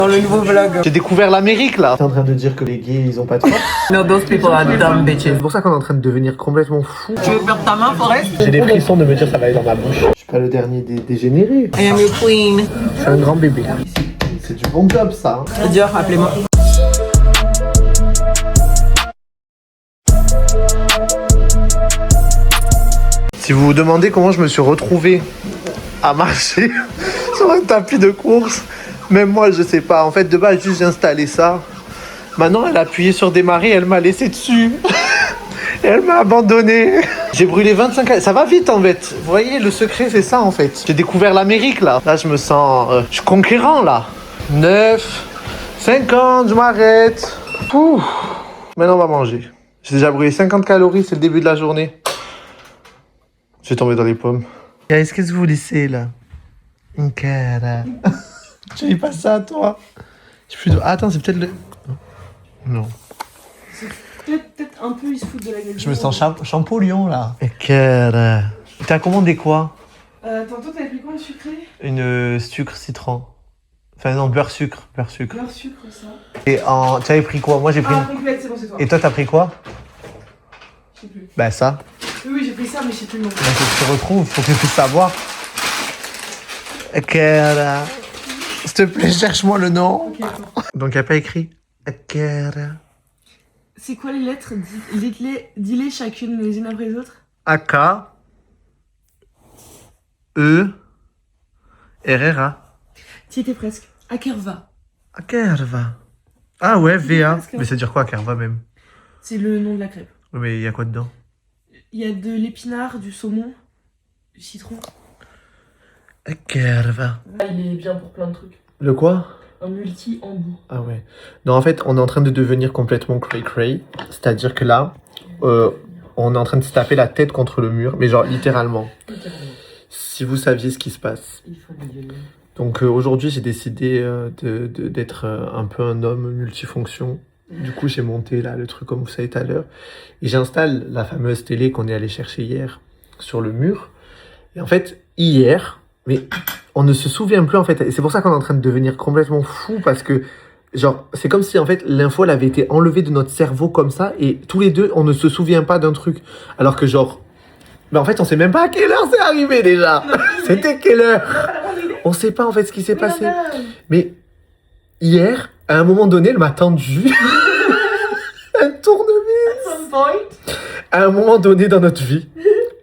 Dans le nouveau vlog. J'ai découvert l'Amérique là. T'es en train de dire que les gays ils ont pas de force. No, those people are dumb bitches. C'est pour ça qu'on est en train de devenir complètement fou. Tu veux perdre ta main, Forest? J'ai des frissons de me dire ça va aller dans ma bouche. Je suis pas le dernier des dégénérés. I am your queen. C'est un grand bébé. C'est du bon job ça. C'est dur, appelez-moi. Si vous vous demandez comment je me suis retrouvé à marcher sur un tapis de course, même moi je sais pas. En fait de base juste j'ai installé ça. Maintenant elle a appuyé sur démarrer, elle m'a laissé dessus. Et elle m'a abandonné. J'ai brûlé 25 calories. Ça va vite en fait. Vous voyez le secret c'est ça en fait. J'ai découvert l'Amérique là. Là je me sens... je suis conquérant là. 9, 50, je m'arrête. Ouh. Maintenant on va manger. J'ai déjà brûlé 50 calories, c'est le début de la journée. Je vais tomber dans les pommes. Qu'est-ce que vous laissez là? Une cara. Tu dis pas ça toi? Ah, attends, c'est peut-être le... Non. C'est peut-être un peu, il se fout de la gueule. Je me sens Champollion là. Cara. T'as commandé quoi? Tantôt t'avais pris quoi, le sucré? Une sucre citron. Enfin non, beurre sucre. Beurre sucre, ça. Et tu avais pris quoi? Moi j'ai pris... Ah, complète, c'est bon, c'est toi. Et toi t'as pris quoi? Je sais plus. Bah ça. Oui, j'ai pris ça, mais je sais plus le nom. Donc faut que tu retrouves, faut que tu puisses savoir. Cara. S'il te plaît, cherche-moi le nom. Ok, attends. Donc il n'y a pas écrit Cara. C'est quoi les lettres? Dis-les chacune les unes après les autres. AK E RRA. Tu étais presque. Akerva. Akerva. Ah ouais, VA. Presque, hein. Mais ça veut dire quoi Akerva même? C'est le nom de la crêpe. Oui, mais il y a quoi dedans? Il y a de l'épinard, du saumon, du citron. Akerva. Ah, il est bien pour plein de trucs. Le quoi? Un multi-embout. Ah ouais. Non, en fait, on est en train de devenir complètement cray-cray. C'est-à-dire que là, on est en train de se taper la tête contre le mur. Mais genre, littéralement. Si vous saviez ce qui se passe. Il faut le gueuler. Donc aujourd'hui, j'ai décidé d'être un peu un homme multifonction. Du coup, j'ai monté là le truc comme vous savez tout à l'heure. Et j'installe la fameuse télé qu'on est allé chercher hier sur le mur. Et en fait, hier, mais on ne se souvient plus en fait. Et c'est pour ça qu'on est en train de devenir complètement fou parce que, genre, c'est comme si en fait l'info elle avait été enlevée de notre cerveau comme ça. Et tous les deux, on ne se souvient pas d'un truc. Alors que genre, mais en fait, on sait même pas à quelle heure c'est arrivé déjà. C'était quelle heure? On sait pas en fait ce qui s'est passé. Mais hier, à un moment donné, elle m'a tendu un tournevis. À un moment donné dans notre vie,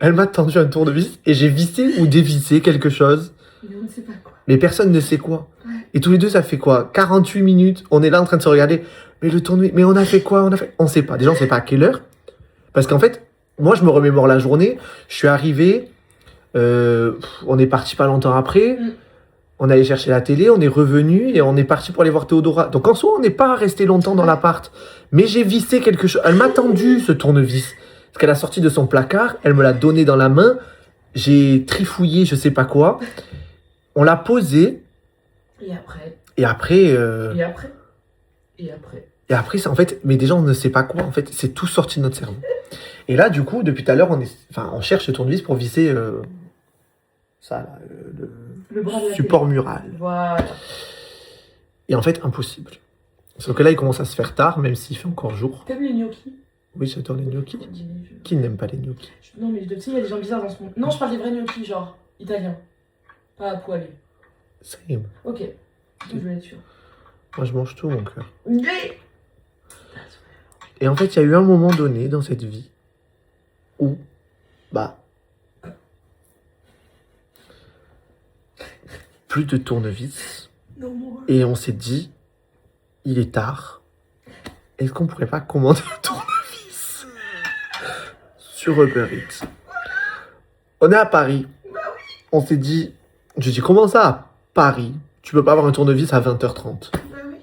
elle m'a tendu un tournevis et j'ai vissé ou dévissé quelque chose. Mais on ne sait pas quoi. Mais personne ne sait quoi. Ouais. Et tous les deux, ça fait quoi? 48 minutes, on est là en train de se regarder. Mais le tournevis, mais on a fait quoi? On sait pas. Déjà, on sait pas à quelle heure. Parce qu'en fait, moi, je me remémore la journée. Je suis arrivé, on est parti pas longtemps après. On allait chercher la télé, on est revenu et on est parti pour aller voir Théodora. Donc en soi, on n'est pas resté longtemps dans l'appart. Mais j'ai vissé quelque chose. Elle m'a tendu ce tournevis. Parce qu'elle a sorti de son placard, elle me l'a donné dans la main. J'ai trifouillé, je sais pas quoi. On l'a posé. Et après. Et après. Et après. Et après. Et après, c'est en fait. Mais déjà, on ne sait pas quoi. En fait, c'est tout sorti de notre cerveau. Et là, du coup, depuis tout à l'heure, on cherche le tournevis pour visser ça, là, Le bras de la support mural. Voilà. Et en fait, impossible. Sauf que là, il commence à se faire tard, même s'il fait encore jour. T'aimes les gnocchis? Oui, j'adore les gnocchis. Qui n'aime pas les gnocchis? Non, mais tu sais, il y a des gens bizarres dans ce monde. Non, je parle des vrais gnocchis, genre italiens. Pas à poêler. Same. Ok. Je voulais être sûre. Moi, je mange tout, mon cœur. Yeah. Et en fait, il y a eu un moment donné dans cette vie où, plus de tournevis. Non, moi. Et on s'est dit, il est tard. Est-ce qu'on pourrait pas commander un tournevis sur Uber Eats? On est à Paris. On s'est dit, je dis, comment ça à Paris? Tu peux pas avoir un tournevis à 20h30. Bah oui.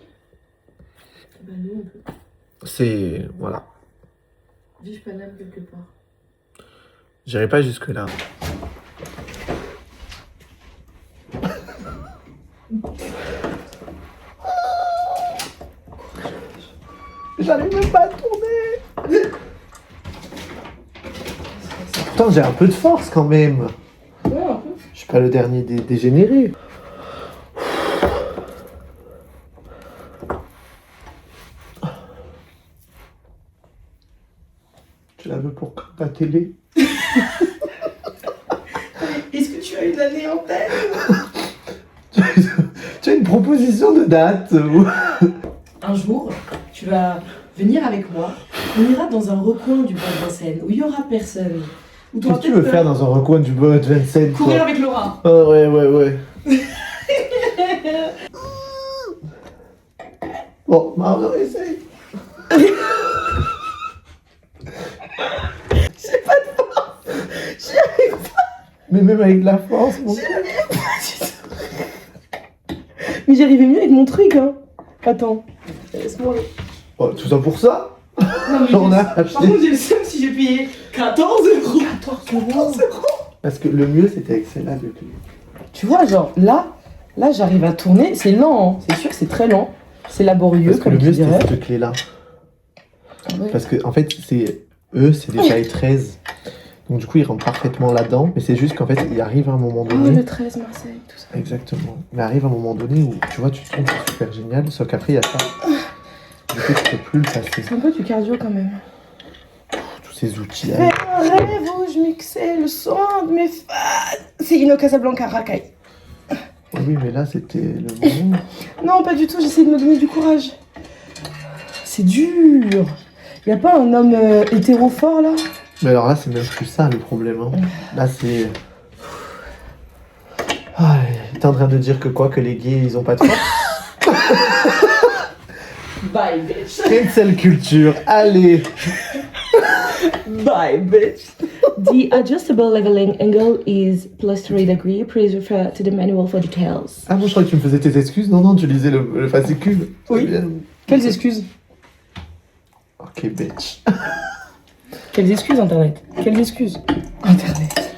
Bah nous, on peut. C'est... Voilà. Vive Paname quelque part. J'irai pas jusque-là. J'arrive même pas à tourner. Pourtant, j'ai un peu de force quand même. Ouais, un peu. Je suis pas le dernier des dégénérés. Tu la veux pour ta télé? Est-ce que tu as une année en tête? Tu as une proposition de date ou... Un jour, tu vas venir avec moi. On ira dans un recoin du bois de Vincennes où il n'y aura personne. Où Qu'est-ce que tu veux faire dans un recoin du bois de Vincennes? Courir avec Laura. Oh ouais. Bon, Mario, essaye. J'ai pas de force. J'y arrive pas. Mais même avec de la force, mon gars. Mais j'arrivais mieux avec mon truc, hein. Attends, laisse-moi. Oh, tout ça pour ça? Non, mais J'en ai par acheté. contre, j'ai le seum si j'ai payé 14 €. 14 €. Parce que le mieux, c'était avec celle-là de clé. Tu vois, genre, là j'arrive à tourner. C'est lent, hein. C'est sûr que c'est très lent. C'est laborieux, Parce que comme le tu mieux, c'était dirais. cette clé-là. Ouais. Parce que, en fait, c'est des tailles 13. Donc, du coup, ils rentrent parfaitement là-dedans. Mais c'est juste qu'en fait, il arrive à un moment Oh, donné. le 13 Marseille, tout ça. Exactement. Mais arrive un moment donné où, tu vois, tu tombes, c'est super génial. Sauf qu'après, il y a ça. Du coup, tu peux plus le passer. C'est un peu du cardio quand même. Tous ces outils-là. Un rêve où je mixais le son de mes fans. C'est Ino Casablanca Racaille. Oui, mais là, c'était le moment. Non, pas du tout, j'essaie de me donner du courage. C'est dur. Y a pas un homme hétéro fort là? Mais alors là, c'est même plus ça le problème. Hein. Là, c'est. Ah, t'es en train de dire que quoi? Que les gays, ils ont pas de force? Bye bitch. Cancel culture, allez! Bye bitch. The adjustable leveling angle is plus 3 degrees. Please refer to the manual for details. Ah, moi, je croyais que tu me faisais tes excuses. Non, tu lisais le fascicule. Oui. Bien. Quelles excuses? Ok, bitch. Quelles excuses internet? Quelles excuses? Internet.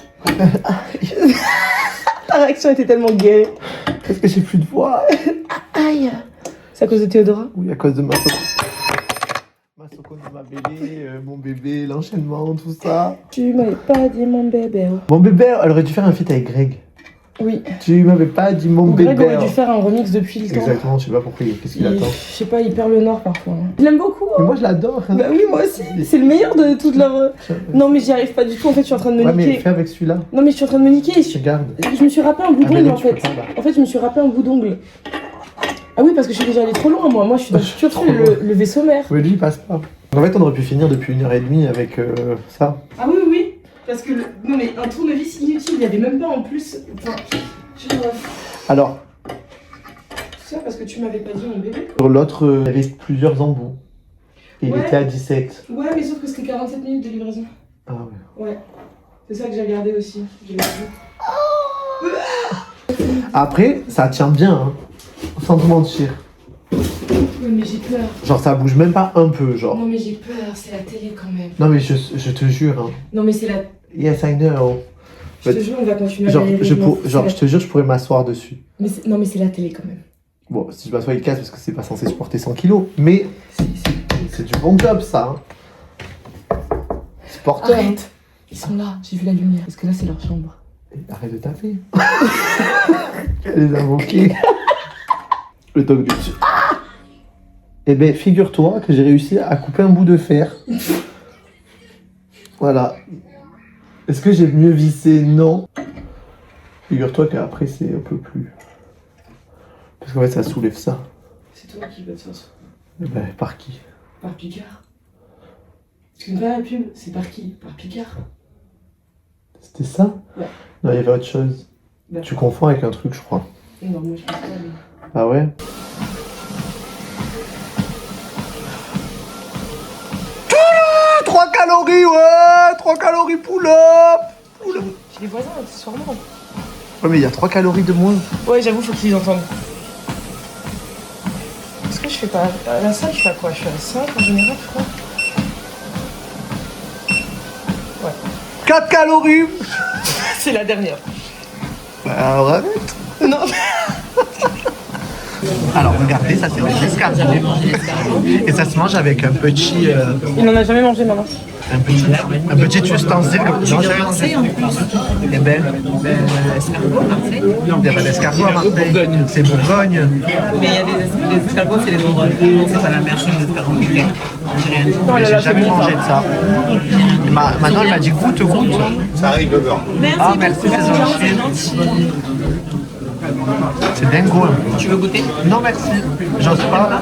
Ta réaction était tellement gay. Parce que j'ai plus de voix. Aïe. C'est à cause de Théodora? Oui, à cause de Masoko. Masoko de ma bébé, mon bébé, l'enchaînement, tout ça. Tu m'avais pas dit mon bébé. Mon bébé, elle aurait dû faire un feat avec Greg. Oui. Tu m'avais pas dit mon bébé. Greg aurait dû faire un remix depuis le temps. Exactement, je sais pas pourquoi, qu'est-ce qu'il attend. Je sais pas, il perd le nord parfois. Je l'aime beaucoup. Mais Hein. moi, je l'adore. Hein. Bah oui, moi aussi. C'est le meilleur de toute leur. Non, mais j'y arrive pas du tout. En fait, je suis en train de me Ouais, mais niquer. fais avec celui-là. Non, mais je suis en train de me niquer. Regarde. Je me suis râpé un bout Ah, mais d'ongle non, en tu peux fait. pas, là. En fait, je me suis râpé un bout d'ongle. Ah oui, parce que je suis déjà allée trop loin, moi. Moi, je suis dans surtout Trop loin. le vaisseau mère. Mais lui, il passe pas. En fait, on aurait pu finir depuis 1h30 avec ça. Ah oui, oui, oui. Parce que. Non, mais un tournevis inutile. Il y avait même pas en plus. Enfin. Genre. Alors, Tout ça parce que tu m'avais pas dit mon bébé. sur l'autre, il y avait plusieurs embouts. Et il Ouais. était à 17. Ouais, mais sauf que c'était 47 minutes de livraison. Ah ouais. Ouais. C'est ça que j'ai regardé aussi. J'ai vu. Après, ça tient bien, hein. Sans te mentir. Ouais, mais j'ai peur. Genre, ça bouge même pas un peu, genre. Non, mais j'ai peur. C'est la télé quand même. Non, mais je te jure, hein. Non, mais c'est la. Yes, I know. Je te jure, on va continuer Genre, à aller. je te jure, je pourrais m'asseoir dessus. Mais non, mais c'est la télé quand même. Bon, si je m'assois, il casse parce que c'est pas censé supporter 100 kilos. Mais c'est du bon job, ça, hein. C'est porteur. Hein. Arrête. Ils sont là. J'ai vu la lumière. Parce que là, c'est leur chambre. Arrête de taper. Elle les invoquer. Le toc du dessus. Eh ben, figure-toi que j'ai réussi à couper un bout de fer. Voilà. Est-ce que j'ai mieux vissé? Non. Figure-toi qu'après, c'est un peu plus. Parce qu'en fait, ça soulève ça. C'est toi qui vas te faire ça. Eh ben, par qui? Par Picard. Tu connais pas la pub? C'est par qui? Par Picard. C'était ça? Ouais. Non, il y avait autre chose. Ouais. Tu confonds avec un truc, je crois. Non, moi je pense pas. Mais... Ah ouais? 3 calories, ouais! 3 calories pull-up! J'ai des voisins accessoirement. Ouais, mais il y a 3 calories de moins. Ouais, j'avoue, faut qu'ils entendent. Est-ce que je fais pas. À la salle, je fais à quoi? Je fais à 5 en général, je crois. 4 calories! C'est la dernière. Bah, alors arrête! Non, Alors regardez, ça c'est des escargots. Et ça se mange avec un petit, Il n'en a jamais mangé, maman. un petit ustensile. Non, j'ai rien mangé. Eh ben, Escargot, Marseille. il n'y a pas d'escargot à Marseille. C'est Bourgogne. Mais il y a des escargots, c'est les Bourgognes. C'est pas la mer, c'est les escargots piqués. J'ai rien dit. Mais j'ai jamais mangé de ça. Maintenant, elle m'a dit goûte. Ça arrive le beurre. Ah, merci, c'est gentil. C'est dingo. Hein. Tu veux goûter? Non, merci. J'ose pas.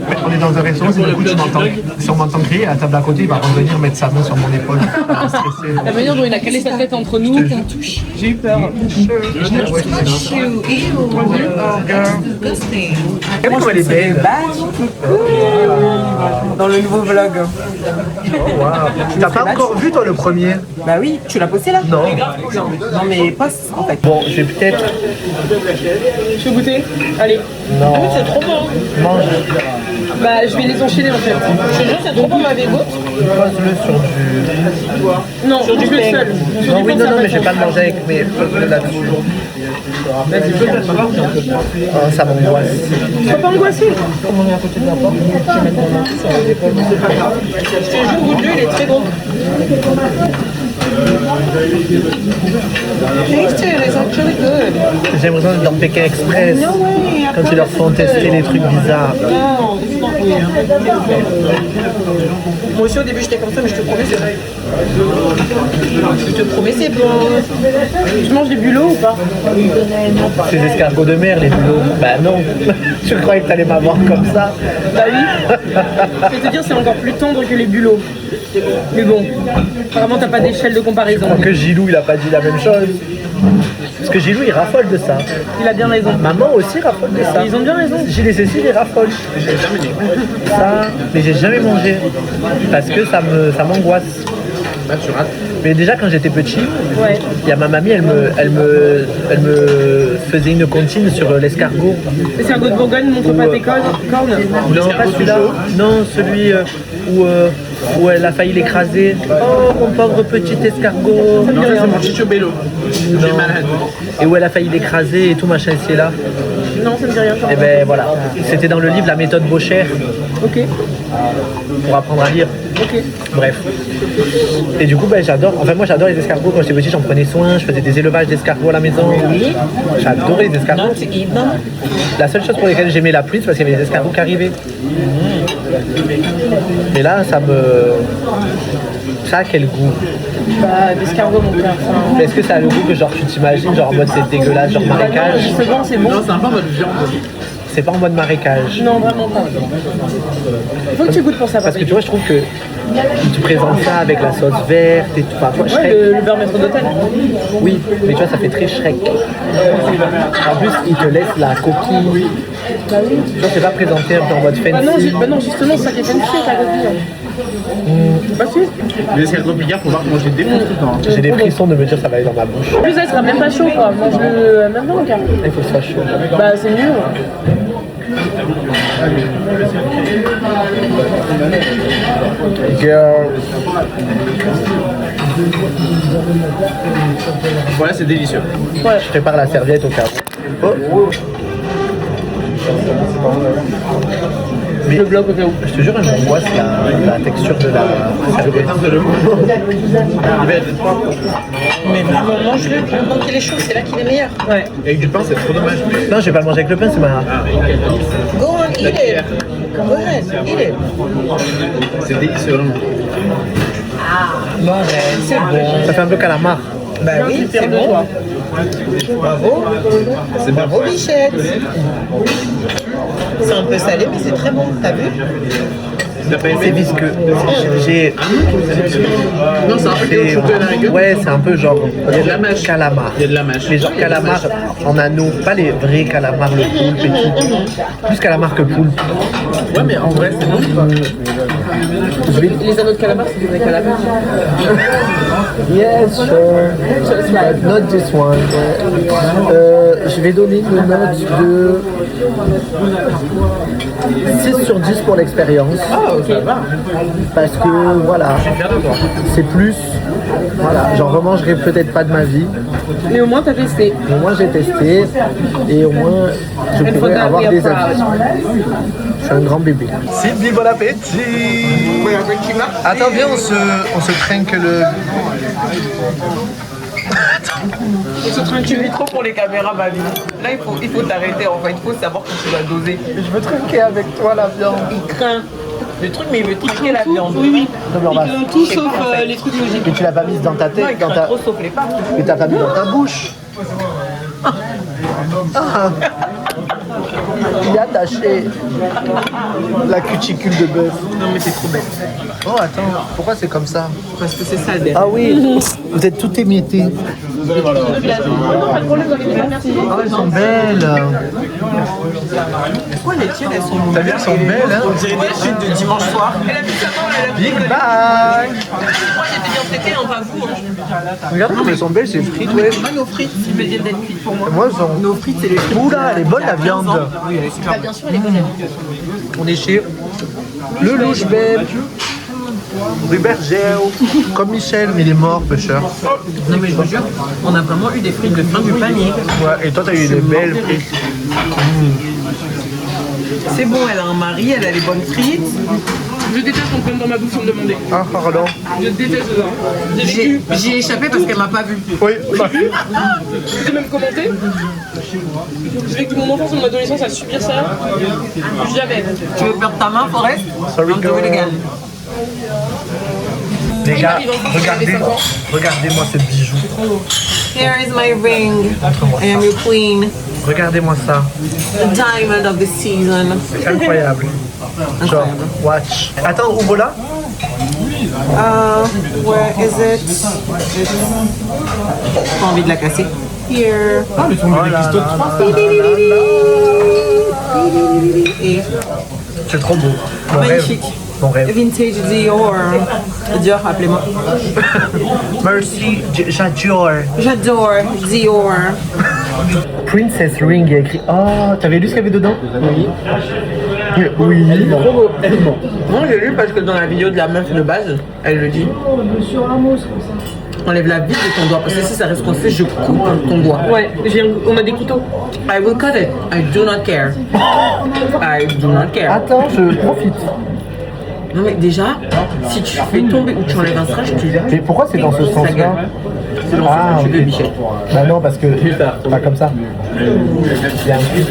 Mais on est dans un restaurant, si du coup tu m'entends. Si on m'entend crier, à la table à côté, il va revenir mettre sa main sur mon épaule. Stressé. La manière dont il a calé sa tête entre nous, j'ai eu peur. Comment elle est belle. Dans le nouveau vlog. Oh, wow. T'as pas encore vu toi le premier? Bah oui, tu l'as posté là? Non. Non mais poste en fait. Bon, je vais peut-être Je vais goûter. Allez. Non. Ah oui, c'est trop bon. manger. Bah, je vais les enchaîner en fait. Je te jure, c'est trop bon, ma végo. Pose-le sur du. Non, sur du seul. Sur Non, du oui, pain, non, ça non, va mais je vais être pas le manger avec mes. Pose-le là-dessus. Oh, ça m'angoisse. Faut pas angoisser. Comme on est à côté de la porte, je vais mettre mon main sur les épaules. Je te jure, goûte-le, il est très bon. Tasty, it's actually good. J'ai l'impression d'être dans Pékin Express. Quand ils leur font tester les trucs bizarres. Non, it's not weird. Moi aussi au début j'étais comme ça, mais je te promets c'est vrai. Je te promets c'est bon. Tu manges des bulots ou pas? Ces escargots de mer, les bulots. Bah non. Je croyais que t'allais m'avoir comme ça. Bah oui. Je vais te dire c'est encore plus tendre que les bulots. Mais bon, apparemment t'as pas d'échelle de comparaison. Que Gilou, il a pas dit la même chose. Parce que Gilou, il raffole de ça. Il a bien raison. Maman aussi raffole de ça. Ils ont bien raison. Gilles et Cécile, ils raffolent. Ça, mais j'ai jamais mangé. Parce que ça m'angoisse. Mais déjà quand j'étais petit, Ouais. il y a ma mamie, elle me faisait une comptine sur l'escargot. Escargot de Bourgogne, montre pas tes cornes. Non, pas celui-là. Non, celui où elle a failli l'écraser. Oh, mon pauvre petit escargot. Non, ça c'est mon chicho bello. J'ai malade. Et où elle a failli l'écraser et tout machin ici et là. Non, ça me dit rien. Et ben voilà. C'était dans le livre La méthode Bocher Ok, pour apprendre à lire. ok. Bref. Et du coup, ben, j'adore. Enfin, moi, j'adore les escargots. Quand j'étais petit, j'en prenais soin. Je faisais des élevages d'escargots à la maison. J'adorais les escargots. La seule chose pour laquelle j'aimais la pluie, c'est parce qu'il y avait des escargots qui arrivaient. Mais là, ça a quel goût? Bah, d'escargot, mon frère. Enfin, Est-ce que ça a le goût que genre tu t'imagines, genre en mode c'est dégueulasse, genre marécage? c'est bon, c'est bon. Non, c'est un peu en mode viande. C'est pas en mode marécage. Non, vraiment pas. Il faut que tu goûtes pour ça, Parce que papa. tu vois, je trouve que ils te présentent ça avec la sauce verte et tout. Enfin, toi, Ouais, Shrek. le beurre maître d'hôtel. Oui, mais tu vois, ça fait très Shrek. En plus, ils te laissent la coquille. Tu vois, c'est pas présenté un peu en mode Bah fancy. non, justement, c'est ça qui est fancy, ta copine. Bah si. Les escargots picards, faut voir comment je les défonce tout le temps. J'ai des frissons de me dire ça va aller dans ma bouche. En plus, là, il sera même pas chaud, quoi. Mange-le maintenant, car. Il faut que ce soit chaud. Bah, c'est mieux. Girl. Voilà, c'est délicieux. Voilà. Je prépare la serviette au cas où. Oh. Mais Le bloc au cas où. je te jure, elle m'angoisse la texture de la serviette. Mais vraiment, mange-le. Pendant qu'il est chaud, c'est là qu'il est meilleur. Ouais. Avec du pain, c'est trop dommage. Non, je vais pas le manger avec le pain, c'est ma. Go on, eat it. Go ahead, eat it. C'est délicieux, vraiment. C'est bon. Ça fait un peu calamar. Bah oui, c'est bon. Bravo. C'est bien. Bravo, Bichette. C'est un peu salé, mais c'est très bon. T'as vu? T'as pas C'est aimé? visqueux. J'ai. Non, c'est un peu caoutchouteux à la rigueur. Ouais, c'est un peu genre. Il y a de la mâche. Calamar. Il y a de la mâche. Mais genre calamar en anneau, pas les vrais calamars, le poulpe et tout. Plus calamar que poulpe. Ouais, mais en vrai, c'est bon. Les anneaux de calamar, c'est des vrais calamars. Yes, sure. But not this one. Je vais donner une note de 6 sur 10 pour l'expérience. Oh, ça va. Parce que voilà, c'est plus Voilà, j'en remangerai peut-être pas de ma vie. Mais au moins, t'as testé. Au moins j'ai testé et au moins je And for pourrais that, avoir we are des avis. proud. Je suis un grand bébé. Sylvie, bon appétit. Attends, viens, on se trinque le... Tu vis trop pour les caméras, ma vie. Là, il faut t'arrêter, en fait. Il faut savoir quand tu vas doser. Je veux trinquer avec toi la viande. Il craint le truc, mais il veut trinquer la viande. Oui, oui. Non, mais on va... Tout sauf les trucs logiques. Mais tu l'as pas mise dans ta Non, tête, il dans craint ta... trop, sauf les pâtes. Mais t'as pas mis dans ta bouche. Ah. Il est attaché. La cuticule de bœuf. Non, mais c'est trop bête. Oh attends, pourquoi c'est comme ça? Parce que c'est ça, le Ah oui, vous êtes tout émietté. Oh, elles sont belles. Pourquoi les tiennes, elles sont T'as vu, elles sont belles, hein? On dirait des chutes de dimanche soir. Elle a mis sa main, elle a mis Big bang. Moi, j'étais bien traitée, hein, pas vous. Hein. Regardez comme elles sont belles, ces frites, ouais. Moi, nos frites, ils viennent d'être cuites pour moi. Moi, elles sont... Nos frites, c'est les frites. Oula, elle est bonne la viande. Oui, elle est super. Bien sûr, elle est bonne. On est chez le Louche Beb, rue Bergère, comme Michel, mais il est mort, pêcheur. Non, mais je vous jure, on a vraiment eu des frites de fin du panier. Ouais, et toi, t'as eu des belles frites. C'est bon, elle a un mari, elle a les bonnes frites. Je déteste qu'on prenne dans ma bouffe sans me demander. Ah, pardon. Je déteste ça. J'y ai échappé parce qu'elle m'a pas vu. Oui, bah, J'ai même commenté. J'ai vécu mon enfance et mon adolescence à subir ça. Jamais. Tu veux perdre ta main, Forrest? Sorry, Don't do it again. les gars, regardez-moi ce bijou. Here is my ring. I am your queen. Regardez-moi ça. The diamond of the season. C'est incroyable. Genre, watch. Attends, ouvre-la. Where is it? Pas envie de la casser. Here. Et C'est trop beau. Mon rêve. magnifique. Mon rêve. Vintage Dior. Dior, appelez-moi. Merci, j'adore. J'adore Dior. Princess Ring, il y a écrit. Oh, t'avais lu ce qu'il y avait dedans? Oui. Oui. Moi j'ai lu parce que dans la vidéo de la meuf de base, elle le dit. Enlève la bille de ton doigt parce que si ça reste coincé, je coupe ton doigt. Ouais, on a des couteaux. I will cut it. I do not care. I do not care. Attends, je profite. Non mais déjà, si tu fais tomber ou tu enlèves un stress, tu Mais pourquoi c'est dans ce sens-là? C'est dans Ah, ce que tu veux, ok. Michel. Bah non, parce que. Pas comme ça. Il y a un truc.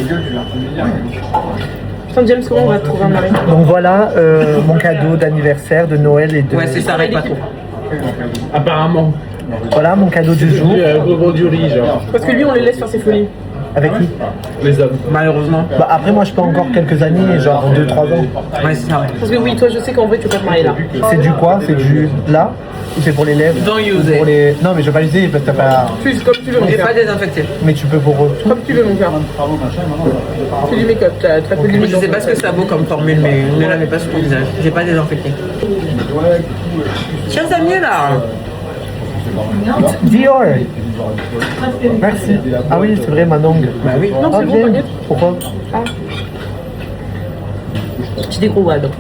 Putain, James, comment on va trouver un mari? Donc voilà mon cadeau d'anniversaire, de Noël et de. Ouais, c'est ça, arrête pas trop. Apparemment. Voilà mon cadeau du jour. Gros du riz, genre. Parce que lui, on les laisse faire ses folies. Avec qui? Les hommes. Malheureusement. Bah après, moi je peux encore quelques années, genre 2-3 ans. Ouais, c'est ça. Parce que oui, toi, je sais qu'en vrai, tu peux pas te marier là. C'est du quoi? C'est du là? Ou c'est pour les lèvres? Don't use Ou pour it. les... Non, mais je vais pas l'user parce que t'as pas. Fuse comme tu veux, mon J'ai cœur. pas désinfecté. Mais tu peux pour. Comme tu veux, mon cœur. C'est du make-up, t'as très peu de Je limite. sais pas ce que ça vaut comme formule, mais ne la mets pas sur ton visage. J'ai pas désinfecté. Tiens, ça mieux là. Dior! Merci. Ah oui, c'est vrai, Manon. Bah oui. Non, c'est Ah, bon, bien. t'inquiète. Pourquoi? Petit décrouvade.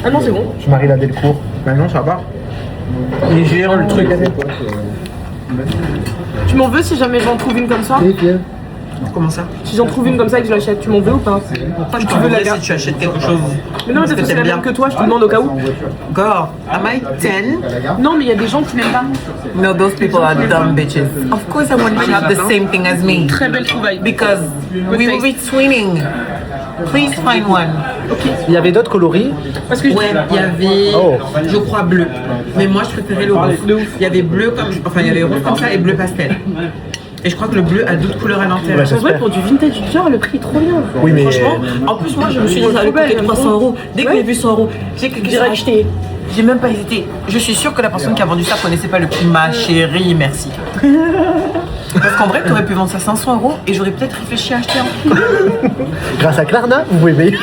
Ah non, c'est bon. Je marie la Delcourt. Bah non, ça va. Il est géant le truc. Tu m'en veux si jamais j'en trouve une comme ça? bien. Comment ça? Si j'en trouve une comme ça et que je l'achète, tu m'en veux ou pas? Pourquoi tu veux la si tu achètes quelque chose? Mais non, mais peut-être que c'est la même que toi, je te demande au cas où. Girl, am I 10? Non, mais il y a des gens qui n'aiment pas. No, those people are dumb bitches. Of course I want you to have the same thing as me. Très belle trouvaille. Because we will be twinning. Please find one. Il y avait d'autres coloris? Parce que Ouais, il y avait, Oh. je crois, bleu. Mais moi, je préférais le rose. Il y avait bleu comme, enfin, il y avait rose comme ça et bleu pastel. Et je crois que le bleu a d'autres couleurs à l'intérieur. Ouais, en vrai, pour du vintage Dior, le prix est trop bien. Oui, mais. Franchement, en plus, moi, je me suis dit, ça allait coûter 300 euros. Dès que j'ai vu 100 euros, j'ai cliqué sur acheter. J'ai même pas hésité. Je suis sûre que la personne qui a vendu ça connaissait pas le prix. Ma chérie, merci. Parce qu'en vrai, tu aurais pu vendre ça 500 euros et j'aurais peut-être réfléchi à acheter un. Grâce à Klarna, vous pouvez payer.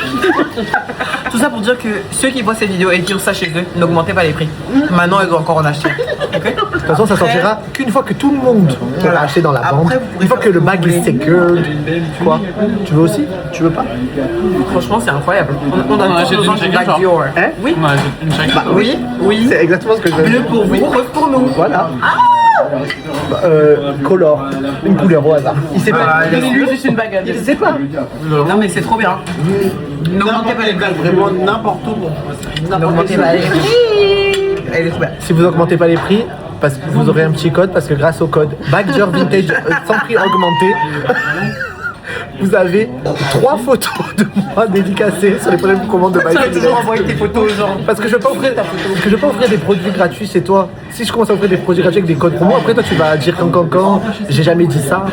Tout ça pour dire que ceux qui voient cette vidéo et qui ont ça chez eux, n'augmentez pas les prix. Maintenant, ils doivent encore en acheter. Ok. De toute façon, ça sortira qu'une fois que tout le monde aura acheté dans la Après, bande. vous pourrez Une fois faire que le ce que bag vous est voulez. secured. Quoi? Tu veux aussi? Tu veux pas? Franchement, c'est incroyable. On a achète tous une besoin chacun, du bac genre. Dior. Hein? Oui. On a une chacun. Oui. Oui. C'est exactement ce que je veux Bleu dire. pour vous, rose pour nous. Voilà. Ah Color. Une couleur au hasard. Il sait pas. Donnez-lui juste une baguette. Il sait pas. Non mais c'est trop bien. N'augmentez pas les prix. Vraiment n'importe où pour moi. N'augmentez pas les prix. Elle est trop bien. Si vous augmentez pas les prix, parce que vous aurez un petit code, parce que grâce au code Badger Vintage sans prix augmenté, vous avez 3 photos de moi dédicacées sur les premières commandes de Tu vas Badger toujours Vintage. envoyer tes photos aux gens. Parce que je veux pas offrir des produits gratuits chez toi. Si je commence à offrir des produits gratuits avec des codes promo, après toi tu vas dire quand, j'ai jamais dit ça.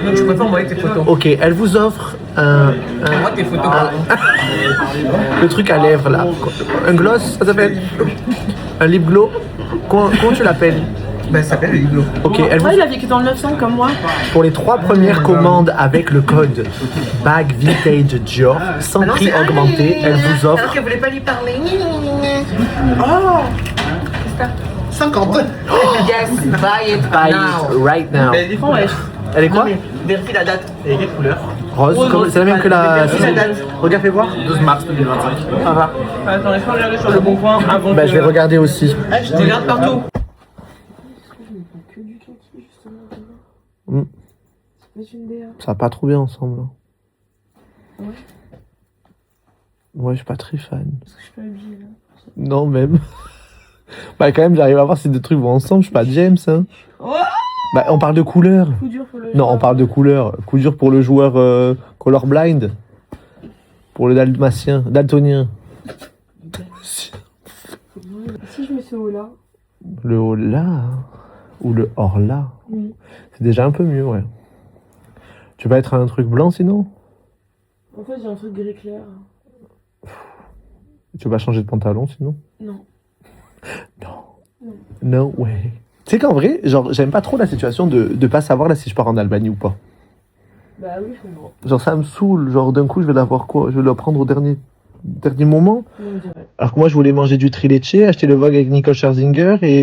Donc tu peux pas envoyer tes photos. Ok, elle vous offre Envoie tes photos. le truc à lèvres là. Un gloss, ça s'appelle un lip glow. Comment tu l'appelles? Ben ça s'appelle le Iglo. Ok, elle vous Ouais, il a vécu dans le 900 comme moi. pour les 3 premières commandes avec le code Bag Vintage Dior, sans prix augmenté, elle vous Alors offre qu'elle voulait pas lui parler. Oh 50. Yes, buy it Buy now. it right now. Mais des fois, Ouais. Elle est quoi? vérifie la date. Et quelle couleur? Rose, c'est la même que la. Vérifie la date. Regarde, fais voir. 12 mars 2025. Ça va. Attends, laisse-moi regarder sur le bon coin avant Bah, que... je vais regarder aussi. Je regarde partout. Ça va pas trop bien ensemble. hein. Ouais, je suis pas très fan. Non, même. Bah, quand même, j'arrive à voir si deux trucs vont ensemble. Je suis pas James. Hein. Bah, on parle de couleur. Coup dur pour le... Non, on parle de couleur. Coup dur pour le joueur colorblind. Pour le daltonien. Si je mets ce haut-là... Le haut là hein, ou le hors là. Oui. C'est déjà un peu mieux, ouais. Tu vas être un truc blanc sinon? En fait, j'ai un truc gris clair. Tu vas changer de pantalon sinon? Non. No way. Tu sais qu'en vrai, genre, j'aime pas trop la situation de pas savoir là si je pars en Albanie ou pas. Bah oui, je comprends. Genre, ça me saoule. Genre, d'un coup, je vais l'avoir quoi? Je vais la prendre au dernier moment. Non, je dirais. Alors que moi, je voulais manger du trileche, acheter le Vogue avec Nicole Scherzinger et